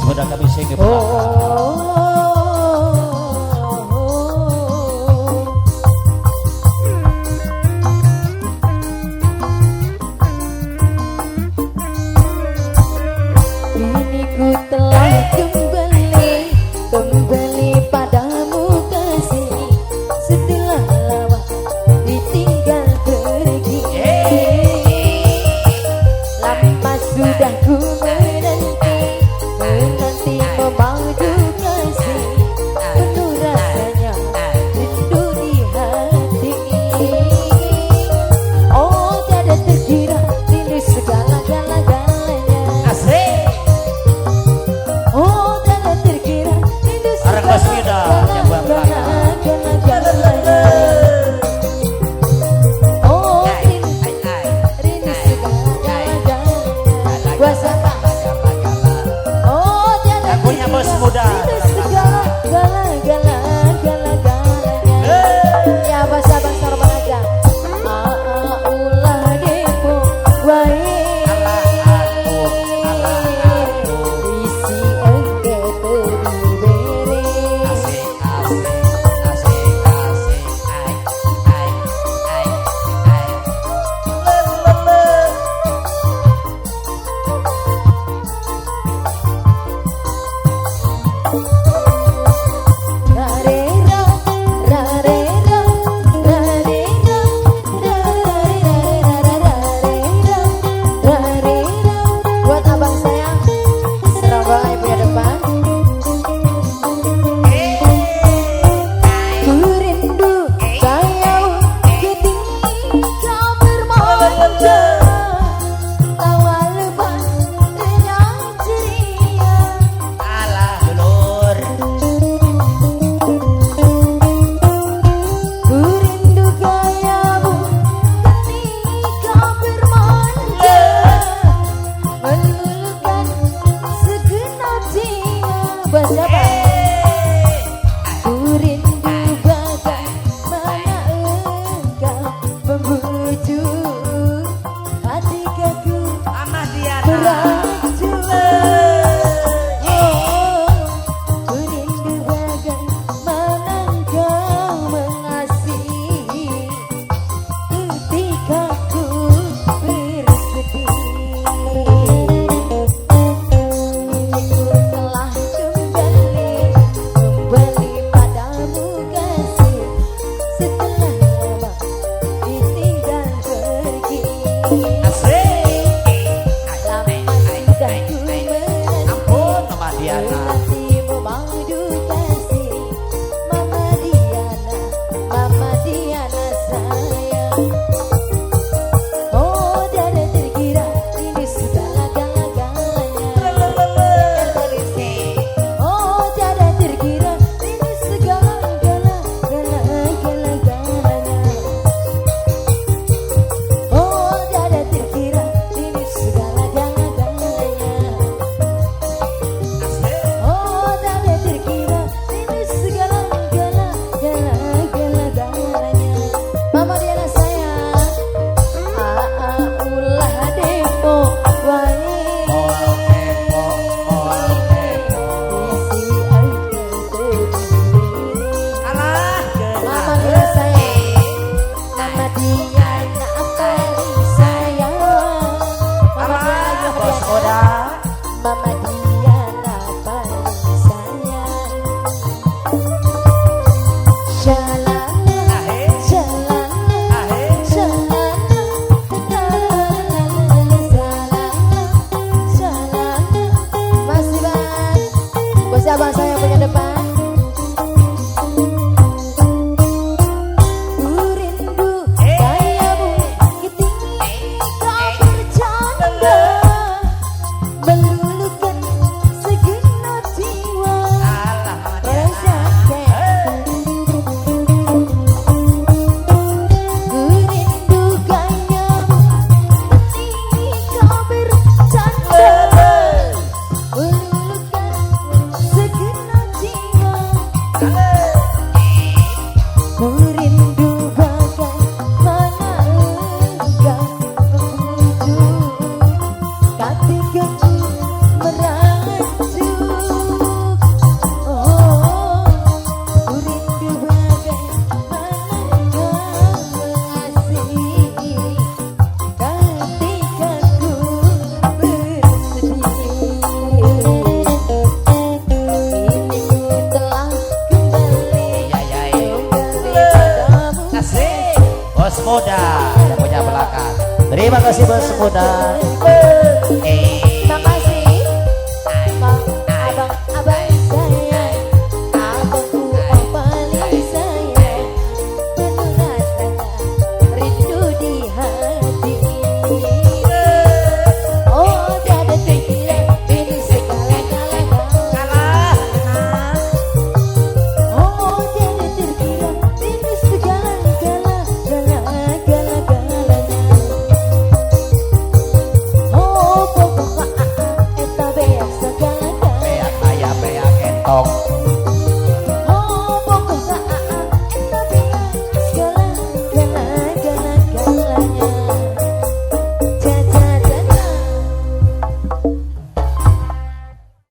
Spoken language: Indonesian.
Sudah kami sing kini ku telah kembali padamu kasih, setelah lama ditinggal pergi. Lama sudah ku menanti memadu kasih, penuh rasanya rindu di hati. Oh tiada terkira rindu segala-galanya. asik. Oh tiada terkira rindu Orang Baswida yang buat belakang. Oh rindu segala-galanya. Kuasa oh tiada Lagunya Bos Muda. rindu segala-galanya. Ya bahasa-bahasa Roman aja. Ulah depo wae. Isi engke diberi. Asik, asik, ai, ai. Rarera, rarera, rarera, rarera. Buat abang saya, Surabaya punya depan. Ku rindu kau ketika bermanja, tawa lepas dengan ceria. Alah dulur. Ku rindu gayamu ketika bermanja, meluluhkan segenap jiwa. Buat siapa? Ku rindu bagaimana engkau membujuk hatiku Amah Diana. beracun. Ku rindu bagaimana engkau mengasihi ketika ku bersedih. Ku telah kembali padamu kasih, setelah lama ditinggal pergi. Asik. Lama sudah ku Ampun Mama Diana. menanti memadu kasih. Mama Diana sayang. Oh tiada terkira rindu segala-galanya. Oh tiada terkira rindu segala-galanya. Oh tiada terkira rindu segala-galanya. Oh tiada terkira rindu segala-galanya. Mama Diana. Muda yang punya belakang. Terima kasih Bos Muda.